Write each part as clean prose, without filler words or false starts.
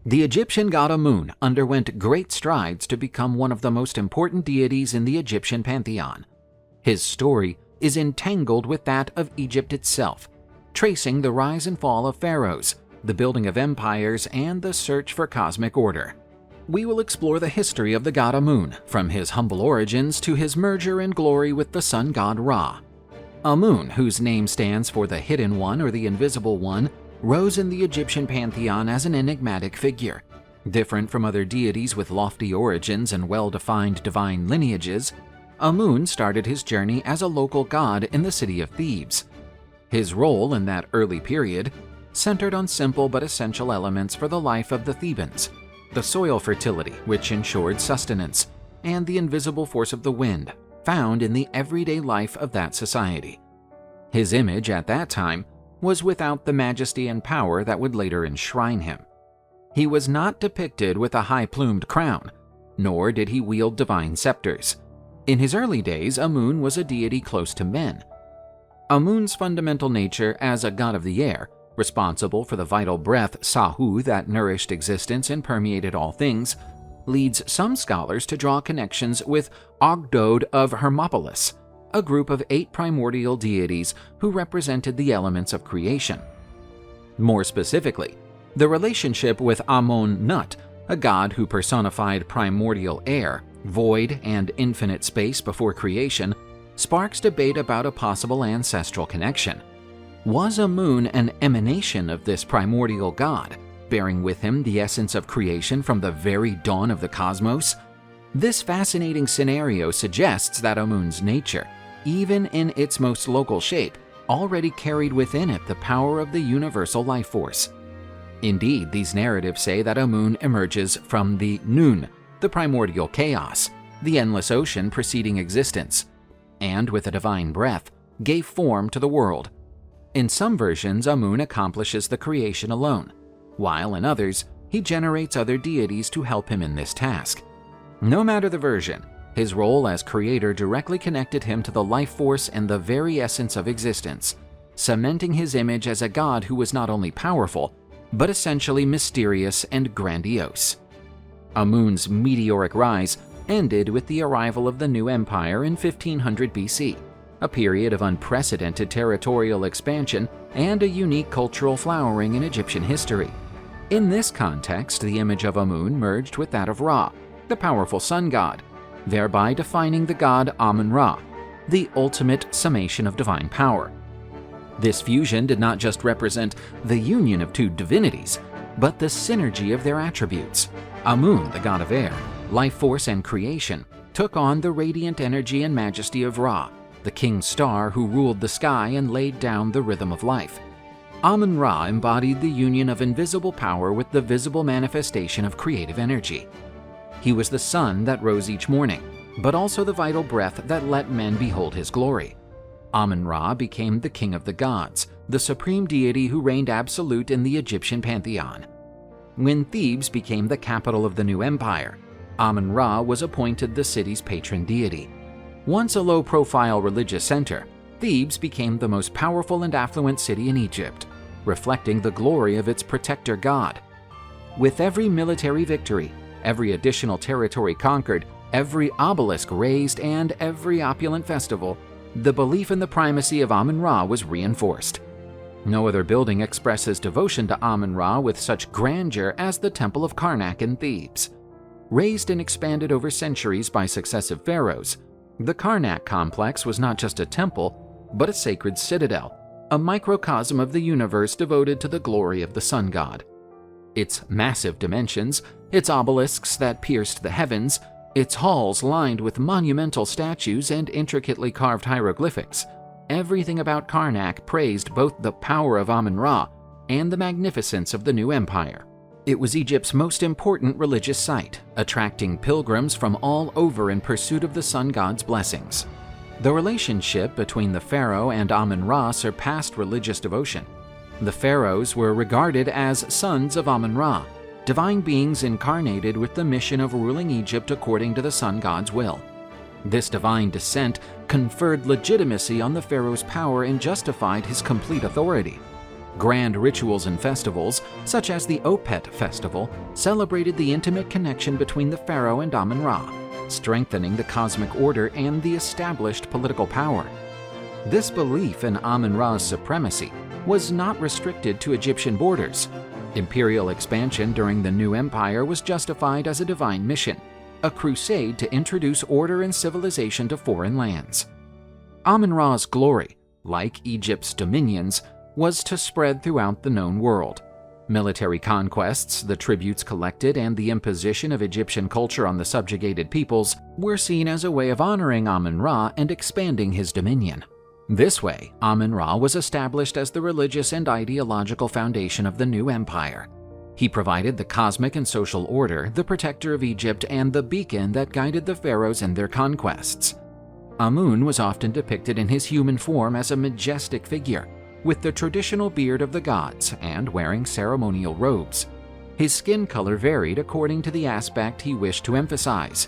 The Egyptian god Amun underwent great strides to become one of the most important deities in the Egyptian pantheon. His story is entangled with that of Egypt itself, tracing the rise and fall of pharaohs, the building of empires, and the search for cosmic order. We will explore the history of the god Amun, from his humble origins to his merger in glory with the sun god Ra. Amun, whose name stands for the Hidden One or the Invisible One, rose in the Egyptian pantheon as an enigmatic figure. Different from other deities with lofty origins and well-defined divine lineages, Amun started his journey as a local god in the city of Thebes. His role in that early period centered on simple but essential elements for the life of the Thebans: the soil fertility, which ensured sustenance, and the invisible force of the wind, found in the everyday life of that society. His image at that time was without the majesty and power that would later enshrine him. He was not depicted with a high-plumed crown, nor did he wield divine scepters. In his early days, Amun was a deity close to men. Amun's fundamental nature as a god of the air, responsible for the vital breath Sahu that nourished existence and permeated all things, leads some scholars to draw connections with Ogdode of Hermopolis, a group of 8 primordial deities who represented the elements of creation. More specifically, the relationship with Amun-Nut, a god who personified primordial air, void, and infinite space before creation, sparks debate about a possible ancestral connection. Was Amun an emanation of this primordial god, bearing with him the essence of creation from the very dawn of the cosmos? This fascinating scenario suggests that Amun's nature, even in its most local shape, already carried within it the power of the universal life force. Indeed, these narratives say that Amun emerges from the Nun, the primordial chaos, the endless ocean preceding existence, and with a divine breath, gave form to the world. In some versions, Amun accomplishes the creation alone, while in others, he generates other deities to help him in this task. No matter the version, his role as creator directly connected him to the life force and the very essence of existence, cementing his image as a god who was not only powerful, but essentially mysterious and grandiose. Amun's meteoric rise ended with the arrival of the new empire in 1500 BC, a period of unprecedented territorial expansion and a unique cultural flowering in Egyptian history. In this context, the image of Amun merged with that of Ra, the powerful sun god, thereby defining the god Amun-Ra, the ultimate summation of divine power. This fusion did not just represent the union of 2 divinities, but the synergy of their attributes. Amun, the god of air, life force, and creation, took on the radiant energy and majesty of Ra, the king star who ruled the sky and laid down the rhythm of life. Amun-Ra embodied the union of invisible power with the visible manifestation of creative energy. He was the sun that rose each morning, but also the vital breath that let men behold his glory. Amun-Ra became the king of the gods, the supreme deity who reigned absolute in the Egyptian pantheon. When Thebes became the capital of the new empire, Amun-Ra was appointed the city's patron deity. Once a low-profile religious center, Thebes became the most powerful and affluent city in Egypt, reflecting the glory of its protector god. With every military victory, every additional territory conquered, every obelisk raised, and every opulent festival, the belief in the primacy of Amun-Ra was reinforced. No other building expresses devotion to Amun-Ra with such grandeur as the Temple of Karnak in Thebes. Raised and expanded over centuries by successive pharaohs, the Karnak complex was not just a temple, but a sacred citadel, a microcosm of the universe devoted to the glory of the sun god. Its massive dimensions, its obelisks that pierced the heavens, its halls lined with monumental statues and intricately carved hieroglyphics, everything about Karnak praised both the power of Amun-Ra and the magnificence of the new empire. It was Egypt's most important religious site, attracting pilgrims from all over in pursuit of the sun god's blessings. The relationship between the pharaoh and Amun-Ra surpassed religious devotion. The pharaohs were regarded as sons of Amun-Ra, divine beings incarnated with the mission of ruling Egypt according to the sun god's will. This divine descent conferred legitimacy on the pharaoh's power and justified his complete authority. Grand rituals and festivals, such as the Opet festival, celebrated the intimate connection between the pharaoh and Amun-Ra, strengthening the cosmic order and the established political power. This belief in Amun-Ra's supremacy was not restricted to Egyptian borders. Imperial expansion during the new empire was justified as a divine mission, a crusade to introduce order and civilization to foreign lands. Amun-Ra's glory, like Egypt's dominions, was to spread throughout the known world. Military conquests, the tributes collected, and the imposition of Egyptian culture on the subjugated peoples were seen as a way of honoring Amun-Ra and expanding his dominion. This way, Amun-Ra was established as the religious and ideological foundation of the new empire. He provided the cosmic and social order, the protector of Egypt, and the beacon that guided the pharaohs in their conquests. Amun was often depicted in his human form as a majestic figure, with the traditional beard of the gods and wearing ceremonial robes. His skin color varied according to the aspect he wished to emphasize: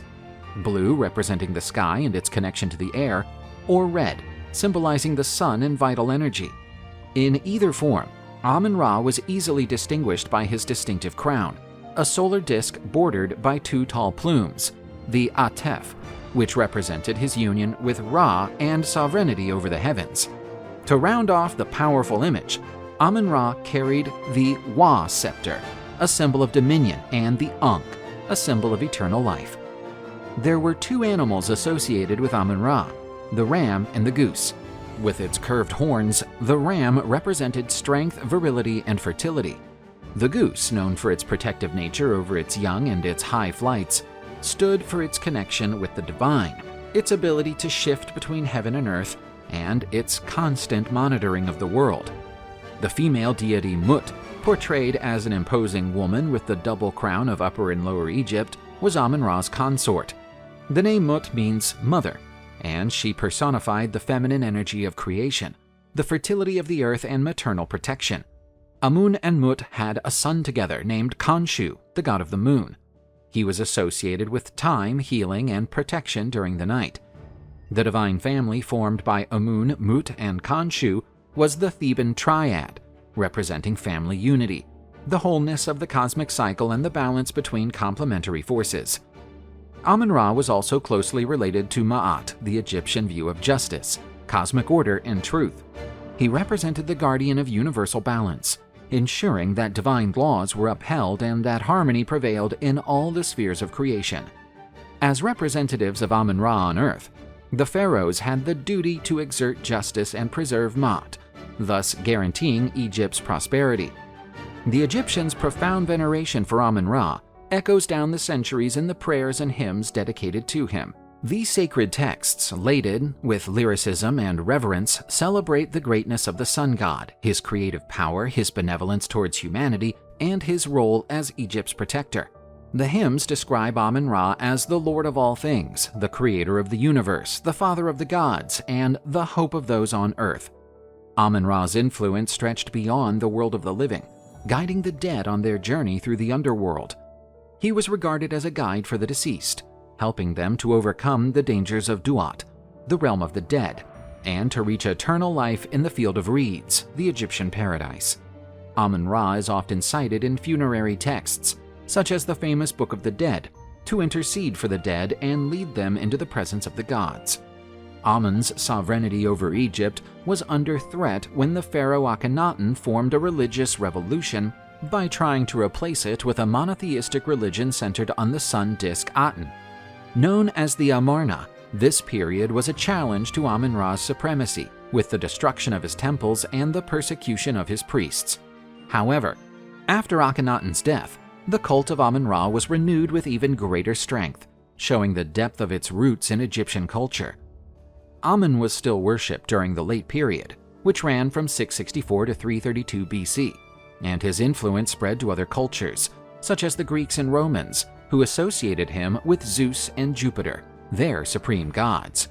blue representing the sky and its connection to the air, or red, symbolizing the sun and vital energy. In either form, Amun-Ra was easily distinguished by his distinctive crown, a solar disk bordered by two tall plumes, the Atef, which represented his union with Ra and sovereignty over the heavens. To round off the powerful image, Amun-Ra carried the Wa scepter, a symbol of dominion, and the Ankh, a symbol of eternal life. There were two animals associated with Amun-Ra, the ram and the goose. With its curved horns, the ram represented strength, virility, and fertility. The goose, known for its protective nature over its young and its high flights, stood for its connection with the divine, its ability to shift between heaven and earth, and its constant monitoring of the world. The female deity Mut, portrayed as an imposing woman with the double crown of Upper and Lower Egypt, was Amun-Ra's consort. The name Mut means mother, and she personified the feminine energy of creation, the fertility of the earth, and maternal protection. Amun and Mut had a son together named Khonshu, the god of the moon. He was associated with time, healing, and protection during the night. The divine family formed by Amun, Mut, and Khonshu was the Theban triad, representing family unity, the wholeness of the cosmic cycle, and the balance between complementary forces. Amun-Ra was also closely related to Ma'at, the Egyptian view of justice, cosmic order, and truth. He represented the guardian of universal balance, ensuring that divine laws were upheld and that harmony prevailed in all the spheres of creation. As representatives of Amun-Ra on earth, the pharaohs had the duty to exert justice and preserve Ma'at, thus guaranteeing Egypt's prosperity. The Egyptians' profound veneration for Amun-Ra echoes down the centuries in the prayers and hymns dedicated to him. These sacred texts, laden with lyricism and reverence, celebrate the greatness of the sun god, his creative power, his benevolence towards humanity, and his role as Egypt's protector. The hymns describe Amun-Ra as the Lord of all things, the creator of the universe, the father of the gods, and the hope of those on earth. Amun-Ra's influence stretched beyond the world of the living, guiding the dead on their journey through the underworld. He was regarded as a guide for the deceased, helping them to overcome the dangers of Duat, the realm of the dead, and to reach eternal life in the field of reeds, the Egyptian paradise. Amun-Ra is often cited in funerary texts, such as the famous Book of the Dead, to intercede for the dead and lead them into the presence of the gods. Amun's sovereignty over Egypt was under threat when the pharaoh Akhenaten formed a religious revolution by trying to replace it with a monotheistic religion centered on the sun disk Aten. Known as the Amarna, this period was a challenge to Amun-Ra's supremacy, with the destruction of his temples and the persecution of his priests. However, after Akhenaten's death, the cult of Amun-Ra was renewed with even greater strength, showing the depth of its roots in Egyptian culture. Amun was still worshipped during the late period, which ran from 664 to 332 BC, and his influence spread to other cultures, such as the Greeks and Romans, who associated him with Zeus and Jupiter, their supreme gods.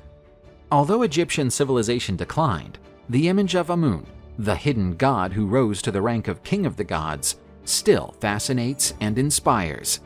Although Egyptian civilization declined, the image of Amun, the hidden god who rose to the rank of king of the gods, still fascinates and inspires.